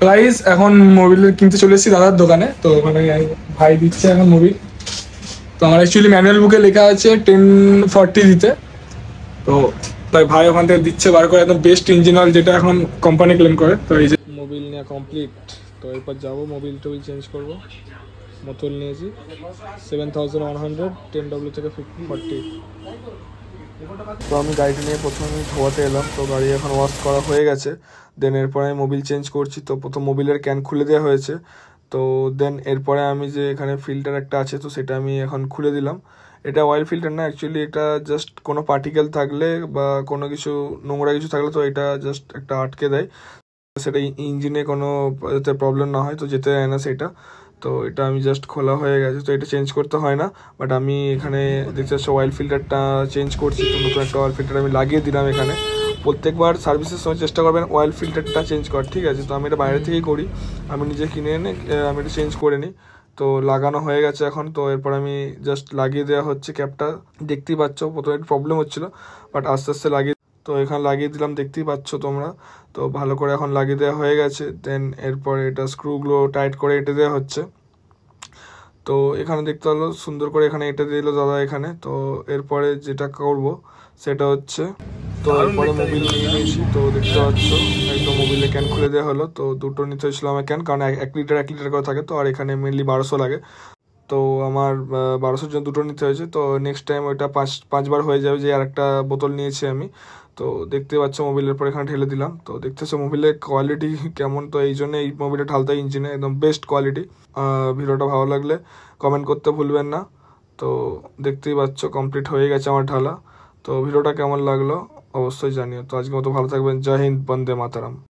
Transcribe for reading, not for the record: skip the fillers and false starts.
Price এখন Mobil কিনতে চলে এসেছি দাদার দোকানে, তো ওখানে ভাই দিচ্ছে এখন মোবিল। তো আমার অ্যাকচুয়ালি ম্যানুয়াল বুকে লেখা আছে 1040 দিতে, তো তাই ভাই ওখান থেকে দিচ্ছে বার করে একদম বেস্ট ইঞ্জিন অয়েল যেটা এখন কোম্পানি ক্লেম করে। তো এই যে মোবিল নেওয়া কমপ্লিট, তো এরপর যাবো মোবিল টোবিল চেঞ্জ করবো। বোতল নিয়েছি 7100 10W থেকে 40। তো আমি গাড়িটা নিয়ে প্রথমে আমি ধোয়াতে এলাম, তো গাড়ি এখন ওয়াশ করা হয়ে গেছে। দেন এরপরে আমি মোবিল চেঞ্জ করছি, তো প্রথম মোবিলের ক্যান খুলে দেওয়া হয়েছে। তো দেন এরপরে আমি যে এখানে ফিল্টার একটা আছে, তো সেটা আমি এখন খুলে দিলাম। এটা অয়েল ফিল্টার না, অ্যাকচুয়ালি এটা জাস্ট কোনো পার্টিকেল থাকলে বা কোনো কিছু নোংরা কিছু থাকলে তো এটা জাস্ট একটা আটকে দেয়, সেটা ইঞ্জিনে কোনো যাতে প্রবলেম না হয়, তো যেতে দেয় না সেটা। তো এটা আমি জাস্ট খোলা হয়ে গেছে, তো এটা চেঞ্জ করতে হয় না। বাট আমি এখানে দেখতে পাচ্ছি অয়েল ফিল্টারটা চেঞ্জ করছি, তো নতুন একটা অয়েল ফিল্টার আমি লাগিয়ে দিলাম এখানে। প্রত্যেকবার সার্ভিসের সময় চেষ্টা করবেন অয়েল ফিল্টারটা চেঞ্জ করার, ঠিক আছে? তো আমি এটা বাইরে থেকেই করি, আমি নিজে কিনে এনে আমি এটা চেঞ্জ করে নিই। তো লাগানো হয়ে গেছে এখন, তো এরপর আমি জাস্ট লাগিয়ে দেওয়া হচ্ছে ক্যাপটা। দেখতেই পাচ্ছ প্রথমে একটু প্রবলেম হচ্ছিলো, বাট আস্তে আস্তে লাগিয়ে, তো এখানে লাগিয়ে দিলাম, দেখতেই পাচ্ছ তোমরা। তো ভালো করে এখন লাগিয়ে দেওয়া হয়ে গেছে। দেন এরপরে এটা স্ক্রুগুলো টাইট করে এঁটে দেওয়া হচ্ছে। তো এখানে দেখতে হলো সুন্দর করে এখানে এঁটে দিল দাদা এখানে। তো এরপরে যেটা করব সেটা হচ্ছে, তো এরপরে মোবিল নিয়ে নিয়েছি, তো দেখতে পাচ্ছ একদম মোবিলে ক্যান খুলে দেওয়া হলো। তো দুটো নিতে হয়েছিল আমার ক্যান, কারণ 1 লিটার করে থাকে, তো আর এখানে মেনলি 1200 লাগে। তো আমার 1200-র জন্য দুটো নিতে হয়েছে। তো নেক্সট টাইম ওইটা পাঁচবার হয়ে যাবে, যে আর একটা বোতল নিয়েছি আমি। তো দেখতে পাচ্ছ মোবিলের পর এখানে ঢেলে দিলাম। তো দেখতেছো মোবিলের কোয়ালিটি কেমন, তো এই জন্য এই মোবিলটা ঢালতে ইঞ্জিনে একদম বেস্ট কোয়ালিটি। ভিডিওটা ভালো লাগলে কমেন্ট করতে ভুলবেন না। তো দেখতেই পাচ্ছ কমপ্লিট হয়ে গেছে আমার ঢালা। তো ভিডিওটা কেমন লাগলো অবশ্যই জানিও। তো আজকের মতো ভালো থাকবেন, জয় হিন্দ, বন্দে মাতারাম।